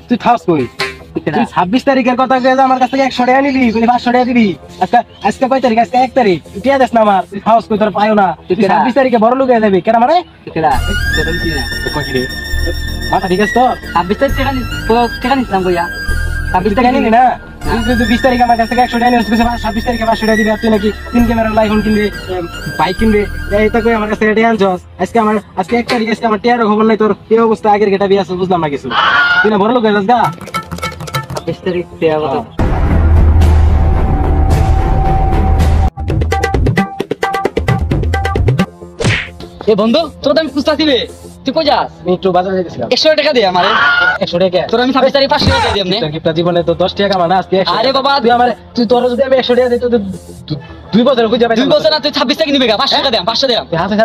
তুই থাস কই? তুই 26 তারিখের কথা কয়ে আমার কাছ থেকে 100 টাকা নিবি, 500 টাকা দিবি। আজকে কয় তারিখ? আজকে 1 তারিখ। তুই টিয়া দেস না আমার, তুই থাস কই? তোর পাইও না। তুই 26 তারিখে বড় লোক হয়ে যাবি। কেন মারে? মাথা ঠিক আছে তো? 26 তারিখ টাকা নিছিলাম কইয়া 26 টাকা নিলি না? তুই 20 তারিখে আমার কাছ থেকে 100 টাকা নিয়ে 26 তারিখে 500 টাকা দিবি। তুই নাকি 3 ক্যামেরার আইফোন কিনবি, বাইক কিনবি, এইটা কই আমার কাছ থেকে টাকা আনছস। আজকে 1 তারিখ, আজকে আমার টিয়ারও খবর নাই। তোর এই অবস্থা আগের গেটা বিয়ে আছে, বুঝলাম না কিছু। তুই না বড় লোক হয়ে যাস গা। 26 তারিখ টাকা এ বন্ধু তোর আমি খুঁজতে দিবে তুই কই যাস? আমি একটু বাজারে যাইতেছিলাম। 100 টাকা দে আমারে। 100 টাকা তোর আমি 26 তারিখ 500 টাকা দিয়ে দেব নে। তোর কিপটা জীবনে তো 10 টাকা কামানা, আজকে 100। আরে বাবা তুই তোর যদি আমি 100 টাকা দিই তো 2 বছর কই যাবে? 2 বছর না তুই 26 টাকা নিবি গা 500 টাকা দে 500 দে।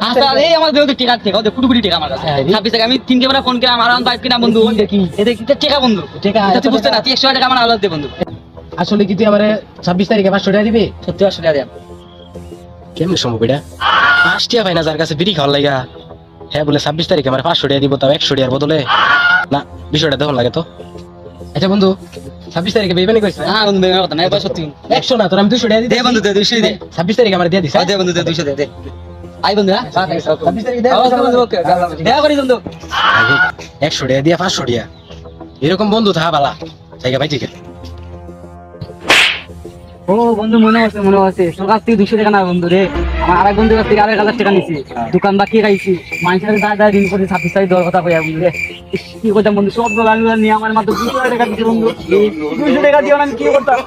আচ্ছা এই আমার দেও টাকা থেকে ওদের কোটি কোটি টাকা আমার কাছে। 26 টাকা আমি 3 ক্যামেরা ফোন কিনা আর বাইক কিনা বন্ধু। দেখি এটা কি টাকা বন্ধু? টাকা তুই বুঝতে না তুই 100 টাকা আমার আলাদা দে বন্ধু। আসলে কি তুই আমারে 26 তারিখে 500 টাকা দিবি? সত্যি 500 টাকা দে। কেমনে সম্ভব এটা? 5 টাকা পাই না যার কাছে বিড়ি খাওয়ার লাগা। হ্যাঁ বলে 26 তারিখে আমার 500 টাকা দিব, তাও 100 টাকার বদলে না। বিষয়টা দেখুন লাগে তো। আচ্ছা বন্ধু, 26 তারিখে বেইমানি কইছ? হ্যাঁ বন্ধু বেইমানি কথা না, এটা সত্যি। 100 না, তোর আমি 200 টাকা দিই। দে বন্ধু দে 200 দে। 26 তারিখে আমার দিয়ে দিস। দে বন্ধু দে 200 দে দে। আই বন্ধু হ্যাঁ 26 তারিখে দে। বন্ধু ওকে দেখা করি বন্ধু। 100 টাকা দিয়া 500 টাকা, এরকম বন্ধু থাকা ভালা জায়গা ভাই। ঠিক আছে ও বন্ধু মনে আছে তোর কাছ থেকে 200 টাকা না বন্ধু রে, আমার আরেক বন্ধুর কাছ থেকে 1000 টাকা নিছি। দোকান বাকি খাইছি মানুষের দাদা দিন করে 26 তারিখ দেওয়ার কথা কইয়া বন্ধু রে। কি করতাম বন্ধু, সব দোকান নিয়ে আমার মাত্র 200 টাকা দিচ্ছে বন্ধু। 200 টাকা দিয়ে আমি কি করতাম?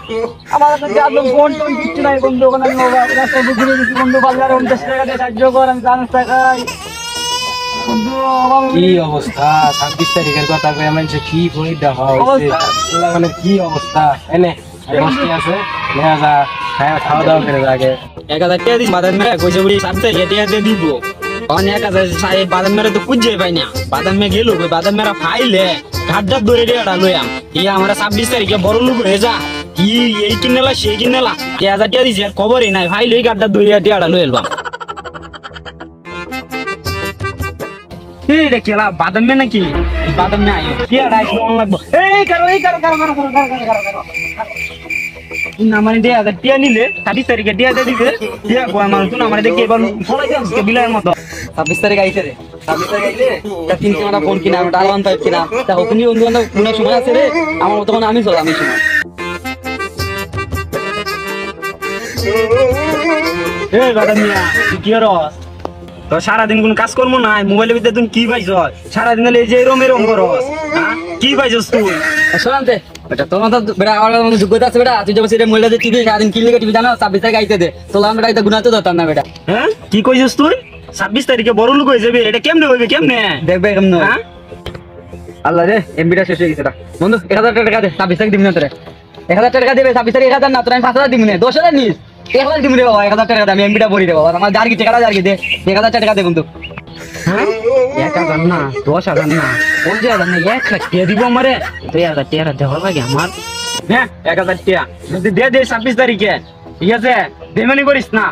আমার কাছে আর ফোন টোন কিছু নাই বন্ধু। ওখানে আমি রাস্তায় ঘুরে গেছি বন্ধু, বাজারে 50 টাকা দিয়ে সাহায্য কর, আমি 50 টাকায় বন্ধু। কি অবস্থা 26 তারিখের কথা কইয়া মানুষ কি বই দেখা হইছে, মানে কি অবস্থা। এনে বসতে আছে নেজা খাওয়া দাওয়া করে আগে 1000 টাকা দিস বাদাম মেরা কইছে বুড়ি 7 টাকা দিয়ে দিব। অনেক 1000 বাদাম মেরা তো খুঁজে পাই না। বাদাম মে গেল বাদাম মেরা ফাইলে ঘাটটা ধরে দেড়া লইয়াম। এই আমরা 26 তারিখে বড় লোক হয়ে যা কি এই কিনেলা সেই কিনেলা 1000 টাকা দিছে আর খবরই নাই। ফাইলে ঘাটটা ধরে দেড়া লই এলবাম। এই দেখলা বাদাম মে নাকি বাদাম মে আইও কি আর আইছো লাগবো। এই করো না মানে 1000 টাকা নিলে 26 তারিখে দিয়া দে দিবে। দিয়া কো আমার তুই আমারে দেখি এবার ফলাই যাচ্ছে বিলার মতো। 26 তারিখ আইছে রে, 26 তারিখ আইছে তা 3 টাকা ফোন কিনা আমি ডালওয়ান পাইপ কিনা তা ওখানে বন্ধু বান্ধব কোন সময় আছে রে আমার তখন আমি চল আমি সময়। এই বাদাম মিয়া কি করস? তো সারাদিন কোন কাজ করবো না, মোবাইলের ভিতরে তুমি কি পাইছ? সারাদিন এই যে এরম করস কি পাইছস তুই? শোনাতে বেটা তোমার তো বেটা আমার যোগ্যতা আছে বেটা। তুই যখন মোবাইল টিভি সারাদিন কিনলে টিভি জানো 26 তারিখ আইতে দে তোলা আমরা এটা গুনাতে ধরতাম না বেটা। হ্যাঁ কি কইছস তুই? 26 তারিখে বড় লোক হয়ে যাবে, এটা কেমনে হইবে? কেমনে দেখবে কেমনে? হ্যাঁ আল্লাহ রে এমবিটা শেষ হয়ে গেছে বন্ধু। 1000 টাকা দে 26 তারিখ দিবি না তোরে। 1000 টাকা দিবে 26 তারিখ 1000 না তোর আমি 5000 দিবি না 10000 নিস। 1000 দিবি রে বাবা 1000 টাকা আমি এমবিটা ভরি রে বাবা। আমার জারকি টাকাটা জারকি দে 1000 টাকা দে বন্ধু। হ্যাঁ 1000 না 10000 না 5000 না 1 লাখ টাকা দিব আমারে। 2000 টাকা দেওয়ার লাগে আমার। হ্যাঁ 1000 টাকা যদি দে দে 26 তারিখে ঠিক আছে? বেমানি করিস না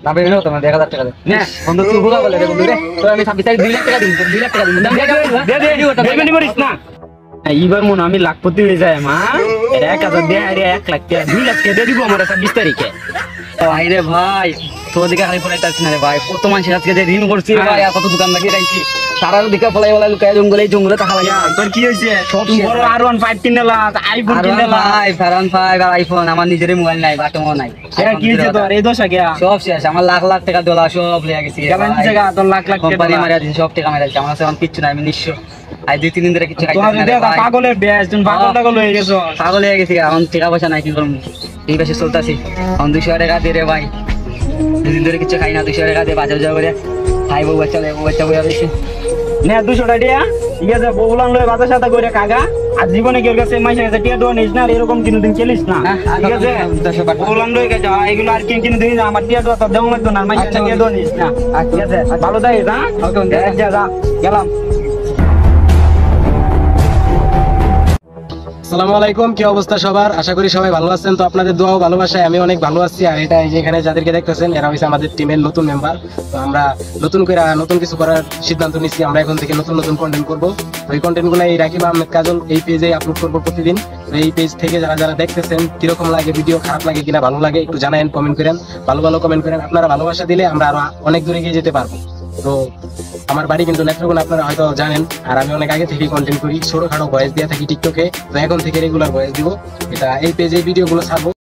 না বেমানি হতো না 1000 টাকা দে না বন্ধু। তুই ভুলা বলে রে বন্ধু রে তো আমি 26 তারিখ 2 লাখ টাকা দিব 2 লাখ টাকা দিব দে বেমানি করিস না। এইবার মনে আমি লাখপতি হয়ে যায় মা। 1000 দে আরে 1 লাখ টাকা 2 লাখ টাকা দিয়ে দিব আমরা 26 তারিখে। ভাই রে ভাই তোর দিকে খালি ফলাই তাছিস না রে ভাই। কত মানুষের আজকে যে ঋণ করছি ভাই আর কত দোকান লাগিয়ে রাখছি সারা দিকে ফলাই ফলাই লুকায় জঙ্গলে টাকা লাগে। তোর কি হয়েছে? সব বড় R15 কিনলা আইফোন কিনলা R15 আর আইফোন আমার নিজেরই মোবাইল নাই বাটমও নাই। কি হয়েছে তোর এই দশা গিয়া? সব শেষ আমার লাখ লাখ টাকা ডলার সব লেগে গেছে। কেমন জায়গা তোর লাখ লাখ কোম্পানি মারা দিছে সব টাকা মারা দিছে। আমার কাছে কিচ্ছু নাই আমি নিঃস্ব। আই 2-3 দিন ধরে কিছু খাইতে না। পাগলের বেশ তুমি পাগল হয়ে গেছো। পাগল হয়ে গেছি এখন টাকা পয়সা নাই কি করব। এই বেশি চলতাছি এখন 200 টাকা দে রে ভাই। 2 দিন ধরে কিছু খাই না 200 টাকা দে বাজার যাও করে খাই বউ বাচ্চা বইয়া বেশি নে 200 টাকা ঠিক আছে। বউলান লয় বাজার সাথে করে কাগা আর জীবনে কেউ কাছে মাইসা কাছে টিয়া দোয়া নিস না এরকম কোনদিন চলিস না ঠিক আছে? বউলান লয় কে যা এগুলো আর কিন দিন আমার টিয়া দোয়া তো দেও লাগতো না মাইসা টিয়া দোয়া নিস না ঠিক আছে? ভালো থাকিস হ্যাঁ ওকে যা গেলাম। আসসালামু আলাইকুম, কি অবস্থা সবার? আশা করি সবাই ভালো আছেন। তো আপনাদের দোয়া ও ভালোবাসায় আমি অনেক ভালো আছি। আর এটা এই যে এখানে যাদেরকে দেখতেছেন এরা হচ্ছে আমাদের টিমের নতুন মেম্বার। তো আমরা নতুন করে নতুন কিছু করার সিদ্ধান্ত নিচ্ছি। আমরা এখন থেকে নতুন নতুন কন্টেন্ট করবো। তো এই কন্টেন্ট গুলো এই রাকিব আহমেদ কাজল এই পেজে আপলোড করবো প্রতিদিন। তো এই পেজ থেকে যারা যারা দেখতেছেন কিরকম লাগে ভিডিও, খারাপ লাগে কিনা ভালো লাগে একটু জানায়েন, কমেন্ট করেন, ভালো ভালো কমেন্ট করেন। আপনারা ভালোবাসা দিলে আমরা আরো অনেক দূরে এগিয়ে যেতে পারবো। তো আমার বাড়ি কিন্তু নেত্রকোনা, আপনারা হয়তো জানেন। আর আমি অনেক আগে থেকে কন্টেন্ট করি, ছোটখাটো ভয়েস দিয়ে থাকি টিকটকে। তো এখন থেকে রেগুলার ভয়েস দিব। এটা এই পেজে ভিডিও গুলো ছাড়বো।